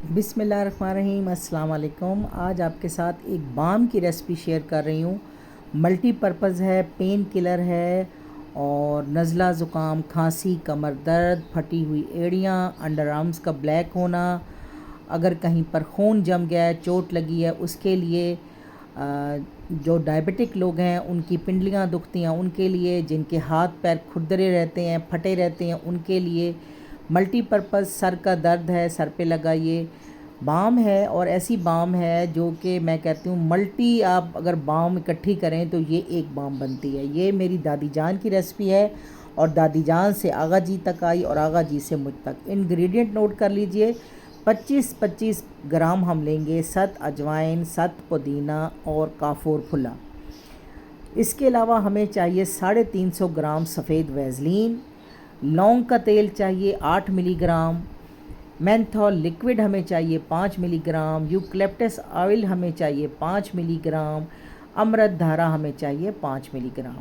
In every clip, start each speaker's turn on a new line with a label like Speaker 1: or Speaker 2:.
Speaker 1: बिस्मिल्लाहिर्रहमानिर्रहीम, अस्सलाम वालेकुम। आज आपके साथ एक बाम की रेसिपी शेयर कर रही हूँ। मल्टीपर्पज़ है, पेन किलर है और नज़ला ज़ुकाम, खांसी, कमर दर्द, फटी हुई एड़ियाँ, अंडर आर्म्स का ब्लैक होना, अगर कहीं पर खून जम गया है, चोट लगी है, उसके लिए जो डायबिटिक लोग हैं उनकी पिंडलियाँ दुखती हैं उनके लिए, जिनके हाथ पैर खुरदरे रहते हैं, फटे रहते हैं, उनके लिए मल्टीपर्पज़। सर का दर्द है, सर पे लगाइए। बाम है और ऐसी बाम है जो कि मैं कहती हूँ मल्टी, आप अगर बाम इकट्ठी करें तो ये एक बाम बनती है। ये मेरी दादी जान की रेसिपी है और दादी जान से आगा जी तक आई और आगा जी से मुझ तक। इंग्रेडिएंट नोट कर लीजिए। 25-25 ग्राम हम लेंगे सत अजवाइन, सत पुदीना और काफूर फुला। इसके अलावा हमें चाहिए 350 ग्राम सफ़ेद वैज़लीन। लौंग का तेल चाहिए 8 मिलीग्राम। मेंथॉल लिक्विड हमें चाहिए 5 मिलीग्राम। यूकलिप्टस ऑयल हमें चाहिए 5 मिलीग्राम। अमृत धारा हमें चाहिए 5 मिलीग्राम।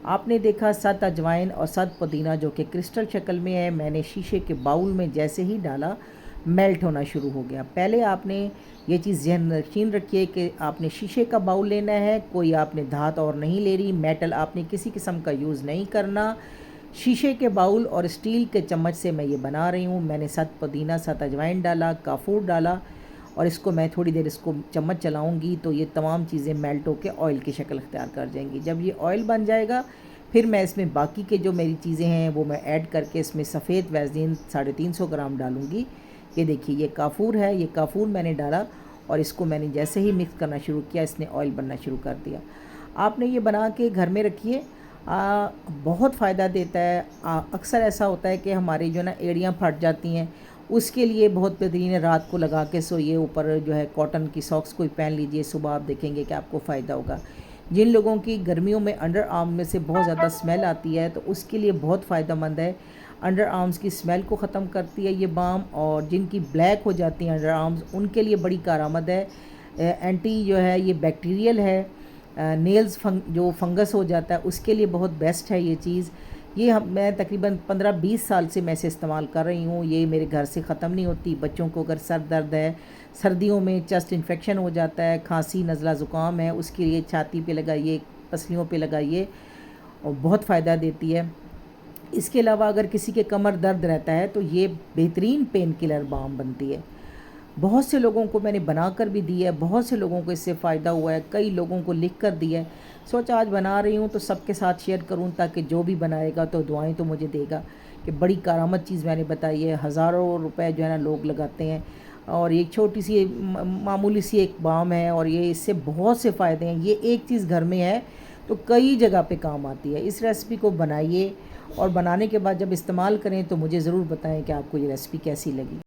Speaker 1: आपने देखा सत अजवाइन और सत पुदीना जो कि क्रिस्टल शक्ल में है, मैंने शीशे के बाउल में जैसे ही डाला मेल्ट होना शुरू हो गया। पहले आपने ये चीज़ ज़हन नशीन रखिए कि आपने शीशे का बाउल लेना है, कोई आपने धात और नहीं ले रही, मेटल आपने किसी किस्म का यूज़ नहीं करना। शीशे के बाउल और स्टील के चम्मच से मैं ये बना रही हूँ। मैंने सत पुदीना, सत अजवाइन डाला, काफूर डाला और इसको मैं थोड़ी देर इसको चम्मच चलाऊँगी तो ये तमाम चीज़ें मेल्ट होकर ऑयल की शक्ल अख्तियार कर जाएंगी। जब ये ऑयल बन जाएगा फिर मैं इसमें बाकी के जो मेरी चीज़ें हैं वो मैं ऐड करके इसमें सफ़ेद वैज़लीन 350 ग्राम डालूँगी। ये देखिए, ये काफूर है, ये काफूर मैंने डाला और इसको मैंने जैसे ही मिक्स करना शुरू किया इसने ऑयल बनना शुरू कर दिया। आपने ये बना के घर में रखिए, बहुत फ़ायदा देता है। अक्सर ऐसा होता है कि हमारी जो ना एड़ियाँ फट जाती हैं, उसके लिए बहुत बेहतरीन है। रात को लगा के सोइए, ऊपर जो है कॉटन की सॉक्स कोई पहन लीजिए, सुबह आप देखेंगे कि आपको फ़ायदा होगा। जिन लोगों की गर्मियों में अंडर आर्म में से बहुत ज़्यादा स्मेल आती है तो उसके लिए बहुत फ़ायदेमंद है। अंडर आर्म्स की स्मेल को ख़त्म करती है ये बाम, और जिनकी ब्लैक हो जाती हैं अंडर आर्म्स उनके लिए बड़ी कारआमद है। एंटी जो है ये बैक्टीरियल है। नेल्स जो फंगस हो जाता है उसके लिए बहुत बेस्ट है ये चीज़। ये मैं तकरीबन 15-20 साल से मैं इसे इस्तेमाल कर रही हूँ। ये मेरे घर से ख़त्म नहीं होती। बच्चों को अगर सर दर्द है, सर्दियों में चेस्ट इन्फेक्शन हो जाता है, खांसी, नज़ला ज़ुकाम है, उसके लिए छाती पे लगाइए, पसलियों पे लगाइए और बहुत फ़ायदा देती है। इसके अलावा अगर किसी के कमर दर्द रहता है तो ये बेहतरीन पेन किलर बाम बनती है। बहुत से लोगों को मैंने बना कर भी दी है, बहुत से लोगों को इससे फ़ायदा हुआ है, कई लोगों को लिख कर दिया है। सोचा आज बना रही हूँ तो सबके साथ शेयर करूँ ताकि जो भी बनाएगा तो दुआएं तो मुझे देगा कि बड़ी कारामद चीज़ मैंने बताई है। हज़ारों रुपए जो है ना लोग लगाते हैं और एक छोटी सी मामूली सी एक बाम है और ये इससे बहुत से फ़ायदे हैं। ये एक चीज़ घर में है तो कई जगह पे काम आती है। इस रेसिपी को बनाइए और बनाने के बाद जब इस्तेमाल करें तो मुझे ज़रूर बताएं कि आपको ये रेसिपी कैसी लगी।